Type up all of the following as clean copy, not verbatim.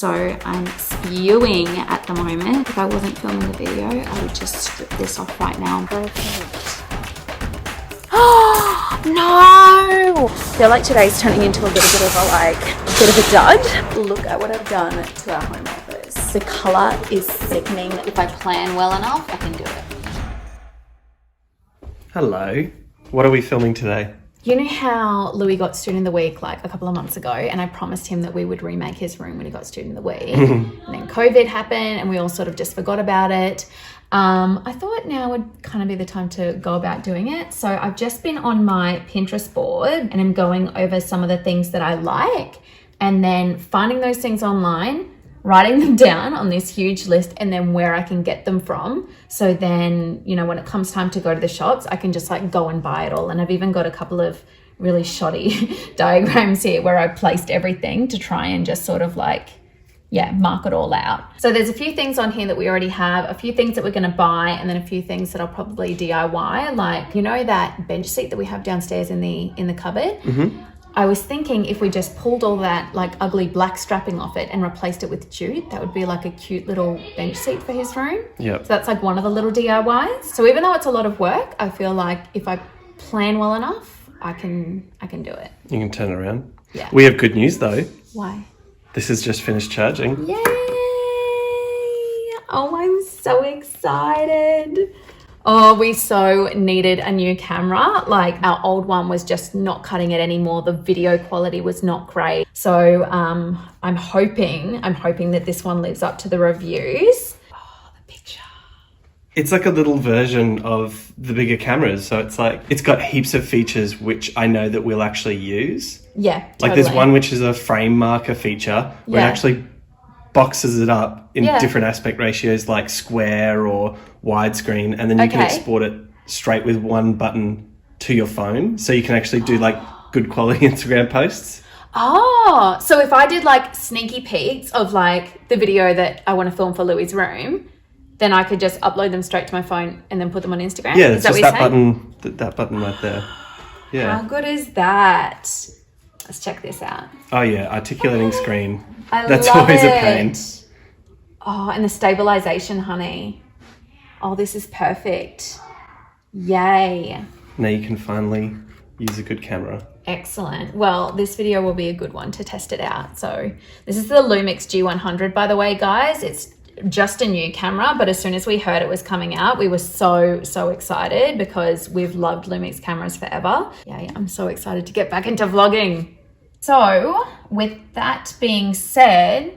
So I'm spewing at the moment. If I wasn't filming the video, I would just strip this off right now. Perfect. Oh, no! I feel like today's turning into a little bit of a dud. Look at what I've done to our home office. The color is sickening. If I plan well enough, I can do it. Hello. What are we filming today? You know how Louis got student of the week like a couple of months ago, and I promised him that we would remake his room when he got student of the week. And then COVID happened and we all sort of just forgot about it. I thought now would kind of be the time to go about doing it. So I've just been on my Pinterest board and I'm going over some of the things that I like and then finding those things online, writing them down on this huge list, and then where I can get them from. So then, you know, when it comes time to go to the shops, I can just like go and buy it all. And I've even got a couple of really shoddy diagrams here where I placed everything to try and just sort of like, yeah, mark it all out. So there's a few things on here that we already have, a few things that we're going to buy, and then a few things that I'll probably DIY. Like, you know, that bench seat that we have downstairs in the cupboard? Mm-hmm. I was thinking if we just pulled all that like ugly black strapping off it and replaced it with jute, that would be like a cute little bench seat for his room. Yep. So that's like one of the little DIYs. So even though it's a lot of work, I feel like if I plan well enough, I can do it. You can turn it around. Yeah. We have good news though. Why? This has just finished charging. Yay! Oh, I'm so excited. Oh, we so needed a new camera. Like our old one was just not cutting it anymore. The video quality was not great. So I'm hoping that this one lives up to the reviews. Oh, the picture. It's like a little version of the bigger cameras. So it's like, it's got heaps of features which I know that we'll actually use. Yeah, totally. Like there's one which is a frame marker feature where it actually boxes it up in different aspect ratios like square or widescreen, and then you can export it straight with one button to your phone, so you can actually do like good quality Instagram posts. Oh, so if I did like sneaky peeks of like the video that I want to film for Louis' room, then I could just upload them straight to my phone and then put them on Instagram? Yeah, it's just that button, that button right there. Yeah. How good is that? Let's check this out. Oh yeah, articulating screen. That's always a pain. Oh, and the stabilization, honey. Oh, this is perfect. Yay. Now you can finally use a good camera. Excellent. Well, this video will be a good one to test it out. So this is the Lumix G100, by the way, guys. It's just a new camera, but as soon as we heard it was coming out, we were so excited because we've loved Lumix cameras forever. Yeah, I'm so excited to get back into vlogging. So with that being said,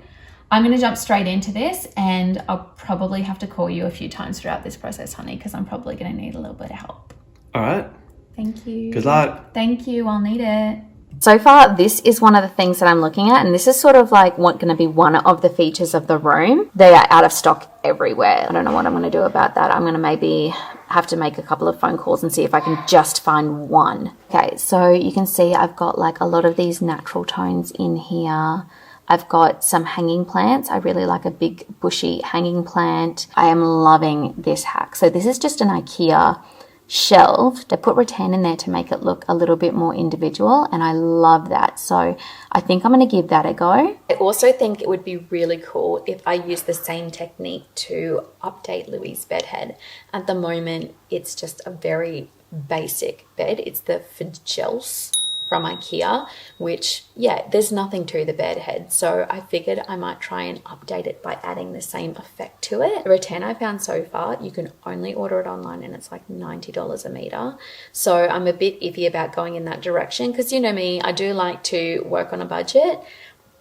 I'm going to jump straight into this, and I'll probably have to call you a few times throughout this process, honey, because I'm probably going to need a little bit of help. All right. Thank you. Good luck. Thank you. I'll need it. So far, this is one of the things that I'm looking at, and this is sort of like going to be one of the features of the room. They are out of stock everywhere. I don't know what I'm going to do about that. I'm going to maybe have to make a couple of phone calls and see if I can just find one. Okay, so you can see I've got like a lot of these natural tones in here. I've got some hanging plants. I really like a big bushy hanging plant. I am loving this hack. So this is just an IKEA shelf. They put rattan in there to make it look a little bit more individual, and I love that. So I think I'm going to give that a go. I also think it would be really cool if I use the same technique to update Louis' bed head. At the moment, it's just a very basic bed. It's the Fijels from IKEA, which, yeah, there's nothing to the bed head. So I figured I might try and update it by adding the same effect to it. The rattan I found so far, you can only order it online and it's like $90 a meter. So I'm a bit iffy about going in that direction because you know me, I do like to work on a budget,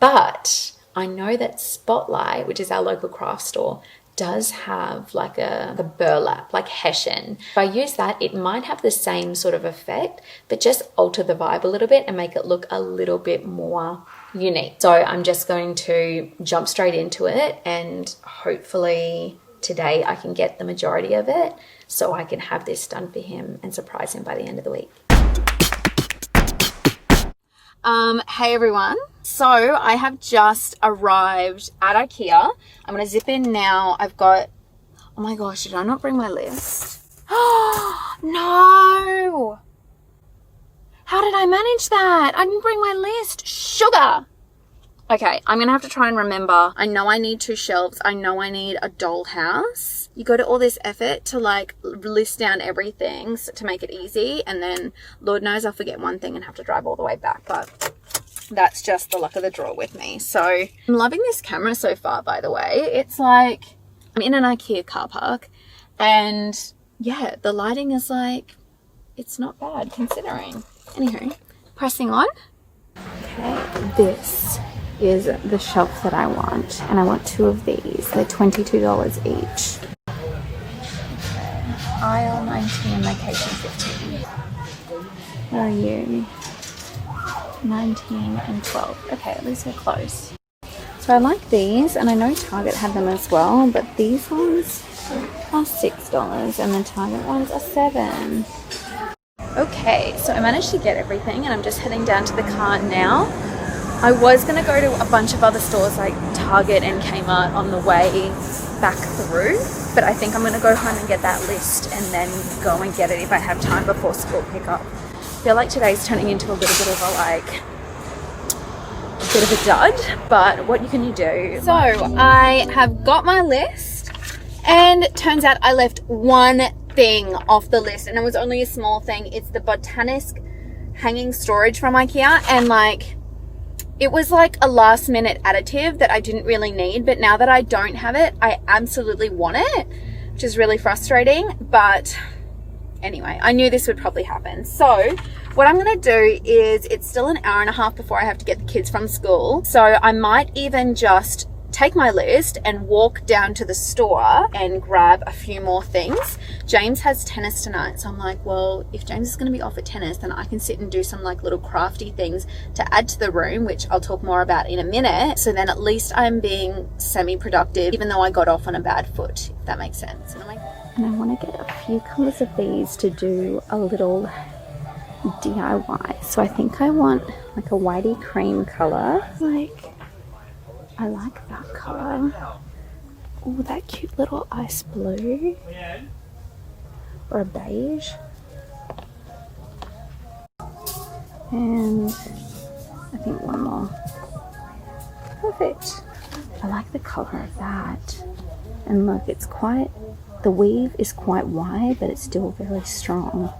but I know that Spotlight, which is our local craft store, does have like a burlap, like hessian. If I use that, it might have the same sort of effect, but just alter the vibe a little bit and make it look a little bit more unique. So I'm just going to jump straight into it, and hopefully today I can get the majority of it so I can have this done for him and surprise him by the end of the week. Hey everyone. So I have just arrived at IKEA. I'm going to zip in now. I've got, oh my gosh, did I not bring my list? Oh, no. How did I manage that? I didn't bring my list. Sugar. Okay, I'm gonna have to try and remember. I know I need 2 shelves. I know I need a dollhouse. You go to all this effort to like list down everything to make it easy, and then Lord knows I'll forget one thing and have to drive all the way back, but that's just the luck of the draw with me. So I'm loving this camera so far, by the way. It's like I'm in an IKEA car park, and yeah, the lighting is like, it's not bad considering. Anywho, pressing on. Okay, this is the shelf that I want, and I want 2 of these. They're $22 each. Okay. Aisle 19, location 15. Where are you? 19 and 12. Okay, at least we're close. So I like these, and I know Target had them as well, but these ones are $6 and the Target ones are $7. Okay, so I managed to get everything, and I'm just heading down to the car now. I was going to go to a bunch of other stores like Target and Kmart on the way back through, but I think I'm going to go home and get that list and then go and get it if I have time before school pickup. I feel like today's turning into a little bit of a dud, but what can you do? So I have got my list, and it turns out I left one thing off the list, and it was only a small thing. It's the Botanisk hanging storage from IKEA, and like it was like a last minute additive that I didn't really need, but now that I don't have it, I absolutely want it, which is really frustrating. But anyway, I knew this would probably happen. So what I'm going to do is, it's still an hour and a half before I have to get the kids from school. So I might even just take my list and walk down to the store and grab a few more things. James has tennis tonight, so I'm like, well, if James is going to be off at tennis, then I can sit and do some like little crafty things to add to the room, which I'll talk more about in a minute. So then at least I'm being semi-productive, even though I got off on a bad foot, if that makes sense. And I want to get a few colors of these to do a little DIY. So I think I want like a whitey cream color. I like that color. Oh, that cute little ice blue. Or a beige. And I think one more. Perfect. I like the color of that. And look, it's quite, the weave is quite wide, but it's still very strong.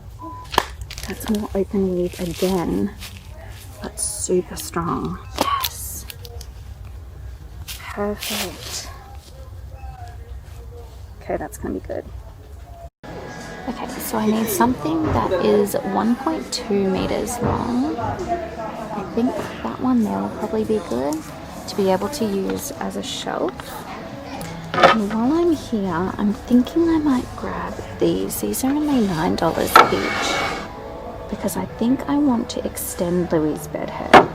That's more open weave again, but super strong. Yes. Perfect. Okay, that's gonna be good. Okay, so I need something that is 1.2 meters long. I think that one there will probably be good to be able to use as a shelf. And while I'm here, I'm thinking I might grab these. These are only $9 each, because I think I want to extend Louie's bed head.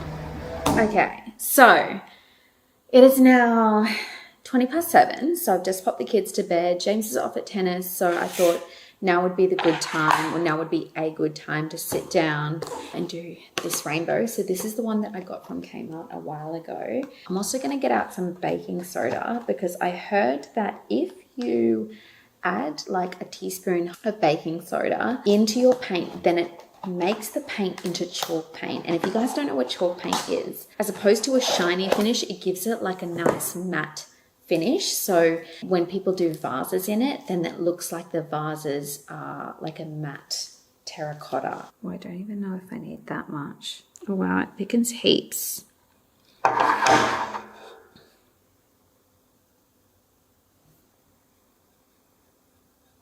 Okay, so it is now 7:20, so I've just popped the kids to bed. James is off at tennis, so I thought now would be the good time, or now would be a good time to sit down and do this rainbow. So this is the one that I got from Kmart a while ago. I'm also going to get out some baking soda, because I heard that if you add like a teaspoon of baking soda into your paint, then it makes the paint into chalk paint. And if you guys don't know what chalk paint is, as opposed to a shiny finish, it gives it like a nice matte finish. So when people do vases in it, then it looks like the vases are like a matte terracotta. Oh, I don't even know if I need that much. Oh wow, it thickens heaps.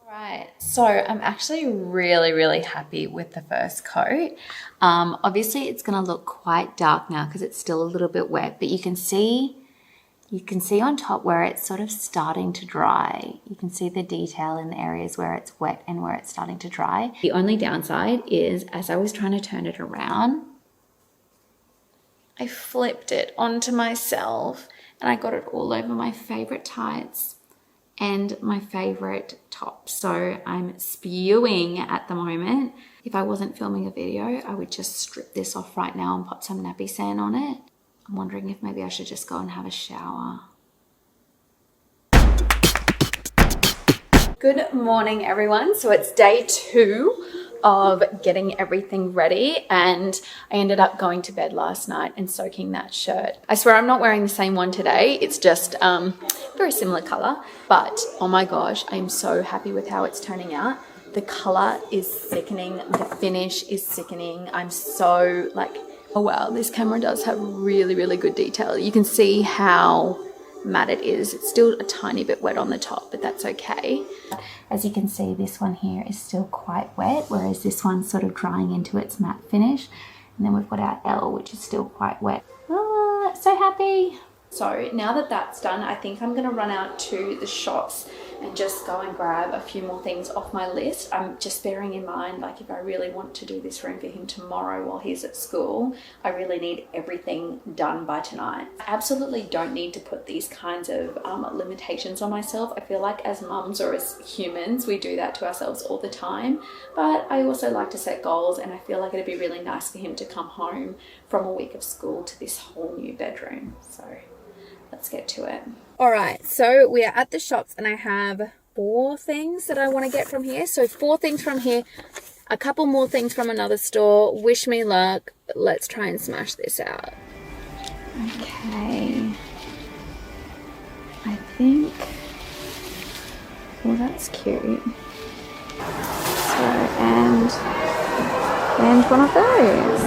Right, so I'm actually really happy with the first coat. Obviously it's going to look quite dark now because it's still a little bit wet, but you can see on top where it's sort of starting to dry. You can see the detail in the areas where it's wet and where it's starting to dry. The only downside is, as I was trying to turn it around, I flipped it onto myself and I got it all over my favorite tights and my favorite top. So I'm spewing at the moment. If I wasn't filming a video, I would just strip this off right now and put some nappy sand on it. I'm wondering if maybe I should just go and have a shower. Good morning, everyone. So it's day 2 of getting everything ready, and I ended up going to bed last night and soaking that shirt. I swear I'm not wearing the same one today. It's just very similar color, but oh my gosh, I'm so happy with how it's turning out. The color is sickening. The finish is sickening. I'm so like, oh wow, this camera does have really, really good detail. You can see how matte it is. It's still a tiny bit wet on the top, but that's okay. As you can see, this one here is still quite wet, whereas this one's sort of drying into its matte finish. And then we've got our L, which is still quite wet. Oh, so happy. So now that that's done, I think I'm going to run out to the shops and just go and grab a few more things off my list. I'm just bearing in mind, like, if I really want to do this room for him tomorrow while he's at school, I really need everything done by tonight. I absolutely don't need to put these kinds of limitations on myself. I feel like as mums or as humans, we do that to ourselves all the time. But I also like to set goals, and I feel like it'd be really nice for him to come home from a week of school to this whole new bedroom. So let's get to it. All right, so we are at the shops and I have 4 things that I want to get from here. So 4 things from here, a couple more things from another store. Wish me luck. Let's try and smash this out. Okay. I think, well, that's cute. So, and one of those.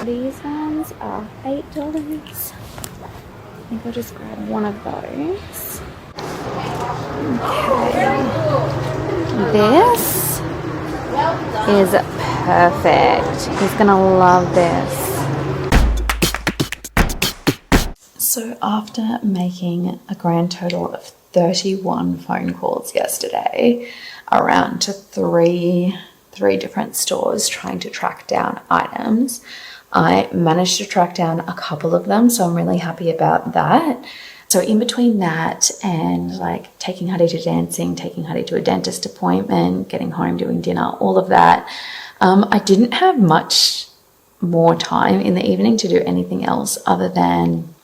These ones are $8. I think I'll just grab one of those. Okay. This is perfect. He's gonna love this. So after making a grand total of 31 phone calls yesterday around to three different stores trying to track down items, I managed to track down a couple of them, so I'm really happy about that. So in between that and like taking Huddy to dancing, taking Huddy to a dentist appointment, getting home, doing dinner, all of that, I didn't have much more time in the evening to do anything else other than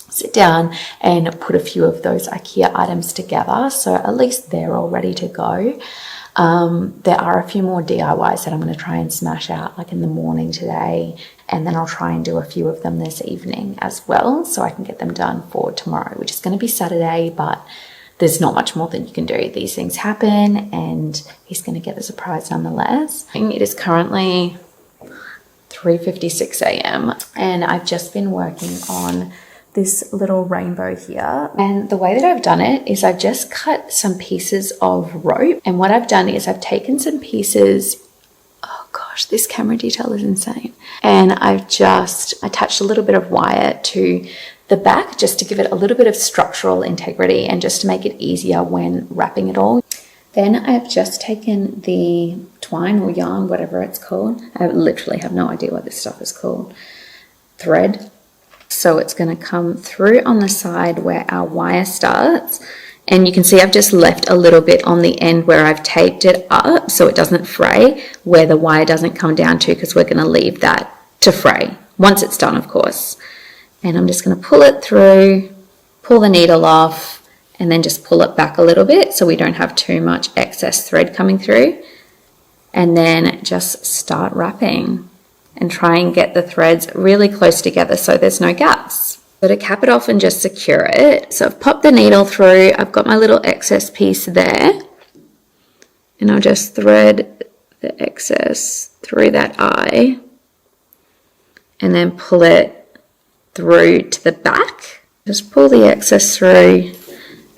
sit down and put a few of those IKEA items together. So at least they're all ready to go. There are a few more DIYs that I'm going to try and smash out like in the morning today, and then I'll try and do a few of them this evening as well so I can get them done for tomorrow, which is going to be Saturday, but there's not much more that you can do. These things happen and he's going to get the surprise nonetheless. It is currently 3:56 a.m. and I've just been working on this little rainbow here, and the way that I've done it is I've just cut some pieces of rope, and what I've done is I've taken some pieces, oh gosh, this camera detail is insane, and I've just attached a little bit of wire to the back just to give it a little bit of structural integrity and just to make it easier when wrapping it all. Then I've just taken the twine or yarn, whatever it's called, I literally have no idea what this stuff is called, thread. So it's going to come through on the side where our wire starts, and you can see I've just left a little bit on the end where I've taped it up so it doesn't fray, where the wire doesn't come down to, because we're going to leave that to fray once it's done, of course. And I'm just going to pull it through, pull the needle off, and then just pull it back a little bit so we don't have too much excess thread coming through, and then just start wrapping and try and get the threads really close together so there's no gaps. So to cap it off and just secure it, so I've popped the needle through, I've got my little excess piece there, and I'll just thread the excess through that eye and then pull it through to the back. Just pull the excess through,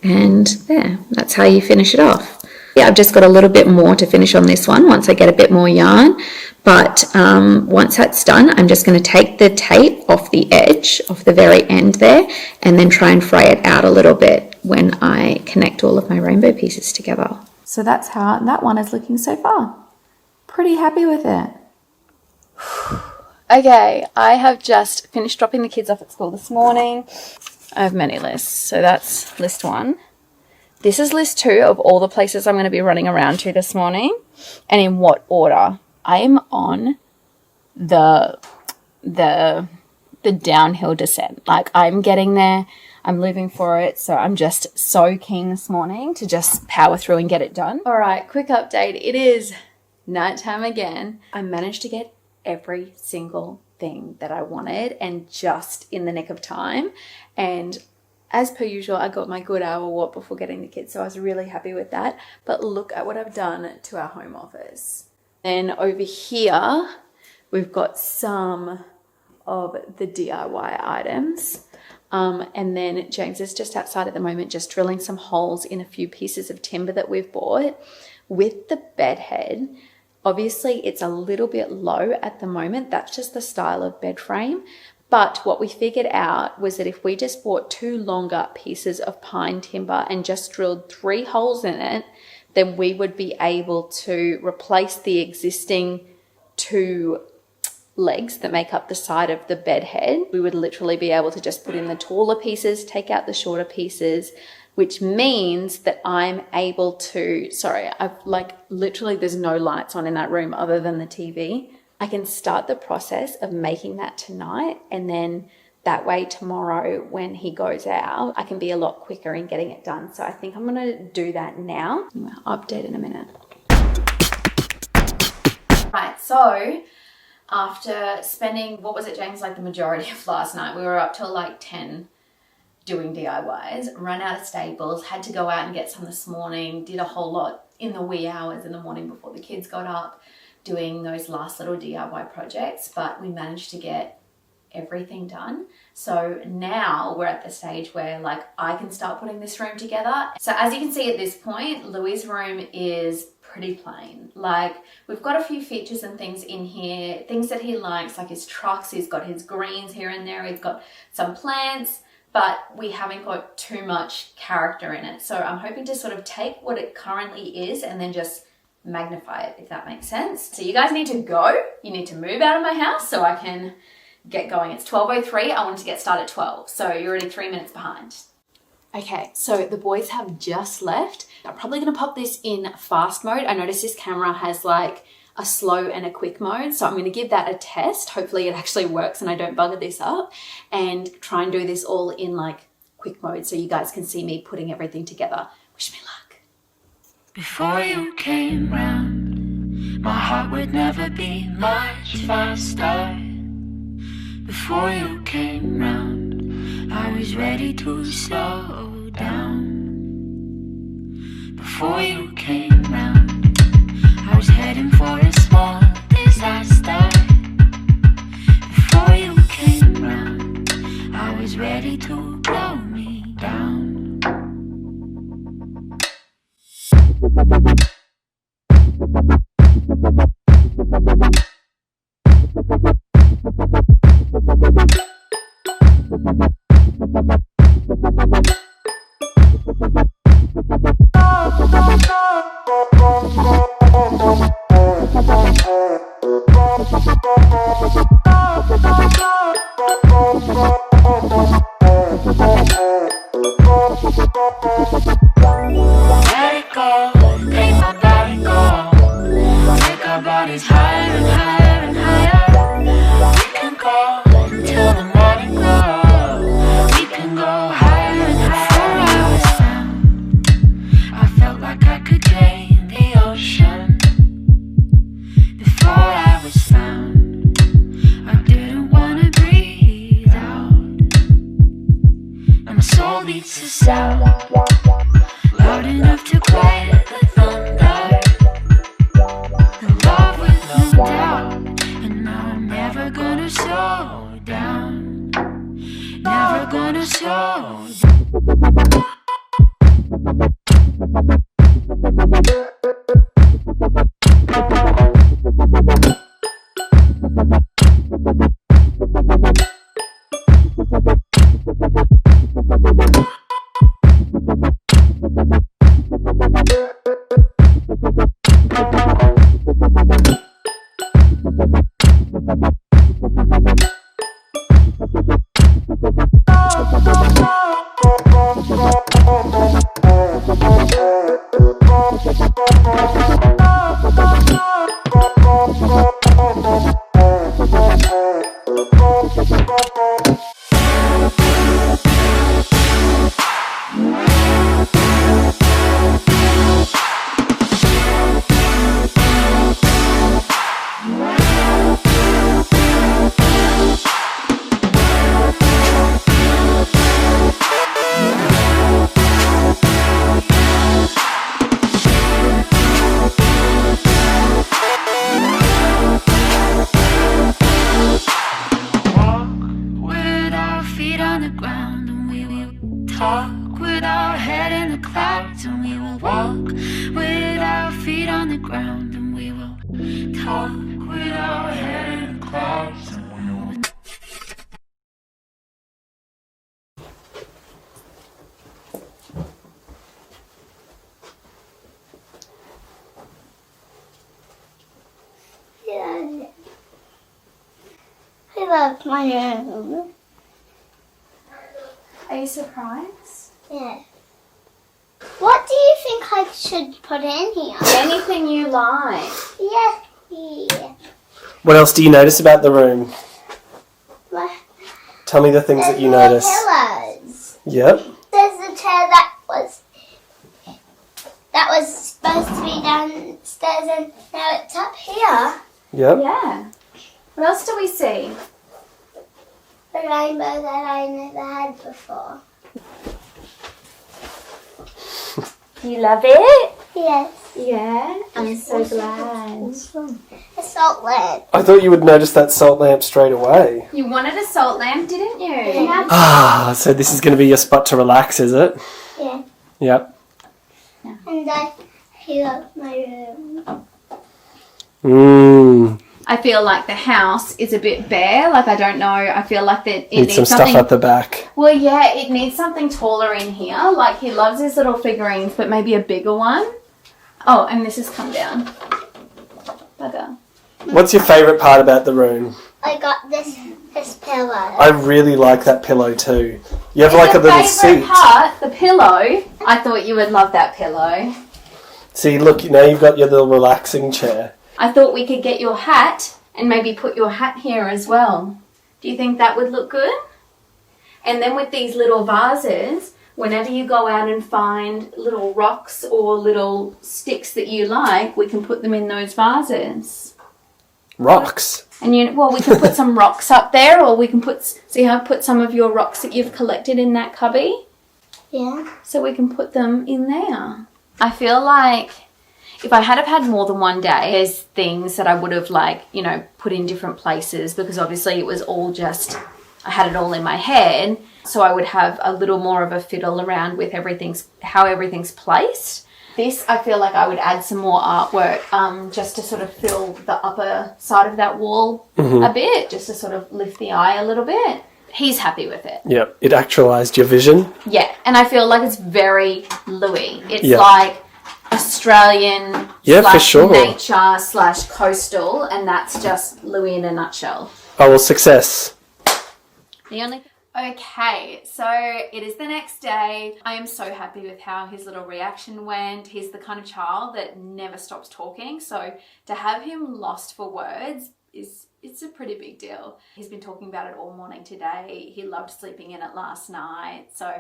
and there, that's how you finish it off. Yeah, I've just got a little bit more to finish on this one once I get a bit more yarn. But once that's done, I'm just going to take the tape off the edge, off the very end there, and then try and fray it out a little bit when I connect all of my rainbow pieces together. So that's how that one is looking so far. Pretty happy with it. Okay, I have just finished dropping the kids off at school this morning. I have many lists, so that's list 1. This is list 2 of all the places I'm going to be running around to this morning, and in what order. I am on the downhill descent. Like, I'm getting there, I'm living for it, so I'm just so keen this morning to just power through and get it done. All right, quick update. It is nighttime again. I managed to get every single thing that I wanted, and just in the nick of time. And as per usual, I got my good hour walk before getting the kids, so I was really happy with that. But look at what I've done to our home office. Then over here, we've got some of the DIY items. And then James is just outside at the moment, just drilling some holes in a few pieces of timber that we've bought. With the bed head, obviously it's a little bit low at the moment. That's just the style of bed frame. But what we figured out was that if we just bought 2 longer pieces of pine timber and just drilled 3 holes in it, then we would be able to replace the existing 2 legs that make up the side of the bed head. We would literally be able to just put in the taller pieces, take out the shorter pieces, which means that I'm able to, literally there's no lights on in that room other than the TV. I can start the process of making that tonight, and then that way tomorrow when he goes out, I can be a lot quicker in getting it done. So I think I'm going to do that now. I'll update in a minute. Right, so after spending, what was it, James, like the majority of last night, we were up till like 10 doing DIYs, run out of staples, had to go out and get some this morning, did a whole lot in the wee hours in the morning before the kids got up, doing those last little DIY projects, but we managed to get everything done. So now we're at the stage where like I can start putting this room together. So as you can see at this point, Louis' room is pretty plain. Like we've got a few features and things in here, things that he likes, like his trucks, he's got his greens here and there, he's got some plants, but we haven't got too much character in it. So I'm hoping to sort of take what it currently is and then just magnify it, if that makes sense. So you guys need to go. You need to move out of my house so I can get going. It's 12:03. I wanted to get started at 12. So you're already 3 minutes behind. Okay, so the boys have just left. I'm probably going to pop this in fast mode. I noticed this camera has like a slow and a quick mode. So I'm going to give that a test. Hopefully it actually works and I don't bugger this up, and try and do this all in like quick mode so you guys can see me putting everything together. Wish me luck. Before you came round, my heart would never be much faster. Before you came round, I was ready to slow down. Before you came round, I was heading for a small disaster. Before you came round, I was ready to blow me down. Let it go, make my body go. Take our bodies higher and higher and higher. We can go till the morning glow. We can go higher and higher. Before I was found, I felt like I could drain the ocean. Before I was found, I didn't wanna breathe out. Now my soul beats a sound loud enough to quiet the thunder. In love with no doubt, and now I'm never gonna slow down. Never gonna slow down. talk with our head in the clouds, and we will walk with our feet on the ground, and we will talk with our head in the clouds, and we will. I love my room. Are you surprised? Yeah. What do you think I should put in here? Anything you like. Yes. Yeah. What else do you notice about the room? Well, Tell me the things that you more notice. pillows. Yep. There's a chair that was supposed to be downstairs, and now it's up here. Yep. Yeah. What else do we see? The rainbow that I never had before. You love it? Yes. Yeah. I'm so glad. A salt lamp. I thought you would notice that salt lamp straight away. You wanted a salt lamp, didn't you? Yeah. Ah, so this is going to be your spot to relax, is it? Yeah. Yep. And I love my room. Mmm. I feel like the house is a bit bare. Like, I don't know. I feel like that it Need some something. stuff at the back. Well, yeah, it needs something taller in here. Like, he loves his little figurines, but maybe a bigger one. Oh, and this has come down. Bugger. What's your favourite part about the room? I got this pillow. I really like that pillow too. You have It's like a the little favourite seat. part, the pillow. I thought you would love that pillow. See, look, now you've got your little relaxing chair. I thought we could get your hat and maybe put your hat here as well. Do you think that would look good? And then with these little vases, whenever you go out and find little rocks or little sticks that you like, we can put them in those vases. Rocks. And we can put some rocks up there, or we can put some of your rocks that you've collected in that cubby. Yeah. So we can put them in there. I feel like if I had more than one day, there's things that I would have put in different places, because obviously it was all just, I had it all in my head. So I would have a little more of a fiddle around with how everything's placed. This, I feel like I would add some more artwork just to sort of fill the upper side of that wall a bit, just to sort of lift the eye a little bit. He's happy with it. Yep, it actualised your vision. Yeah, and I feel like it's very Louis. It's Yeah. like Australian Yeah, for sure. nature / coastal, and that's just Louis in a nutshell. Oh, well, success. Okay, so it is the next day. I am so happy with how his little reaction went. He's the kind of child that never stops talking, so to have him lost for words it's a pretty big deal. He's been talking about it all morning today. He loved sleeping in it last night. So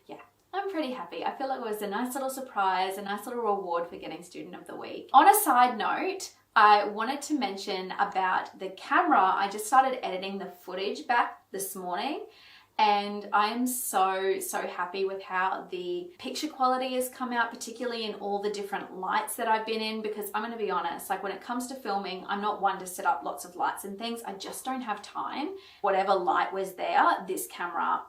yeah, I'm pretty happy. I feel like it was a nice little surprise, a nice little reward for getting Student of the Week. On a side note, I wanted to mention about the camera. I just started editing the footage back this morning, and I am so happy with how the picture quality has come out, particularly in all the different lights that I've been in, because I'm going to be honest, like when it comes to filming, I'm not one to set up lots of lights and things. I just don't have time. Whatever light was there, this camera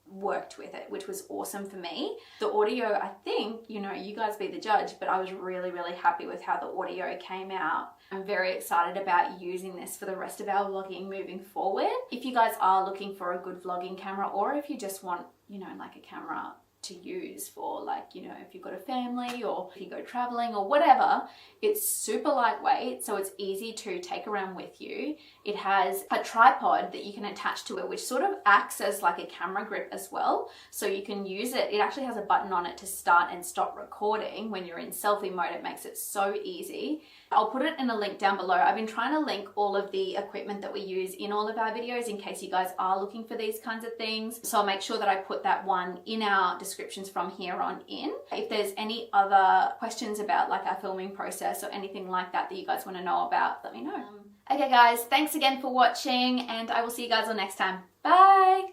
worked with it, which was awesome for me. The audio, I think, you guys be the judge, but I was really happy with how the audio came out. I'm very excited about using this for the rest of our vlogging moving forward. If you guys are looking for a good vlogging camera, or if you just want, like a camera to use for if you've got a family or if you go traveling or whatever, it's super lightweight, so it's easy to take around with you. It has a tripod that you can attach to it, which sort of acts as like a camera grip as well, so you can use it. It actually has a button on it to start and stop recording when you're in selfie mode. It makes it so easy. I'll put it in a link down below. I've been trying to link all of the equipment that we use in all of our videos in case you guys are looking for these kinds of things. So I'll make sure that I put that one in our descriptions from here on in. If there's any other questions about like our filming process or anything like that that you guys want to know about, let me know. Okay guys, thanks again for watching, and I will see you guys all next time. Bye!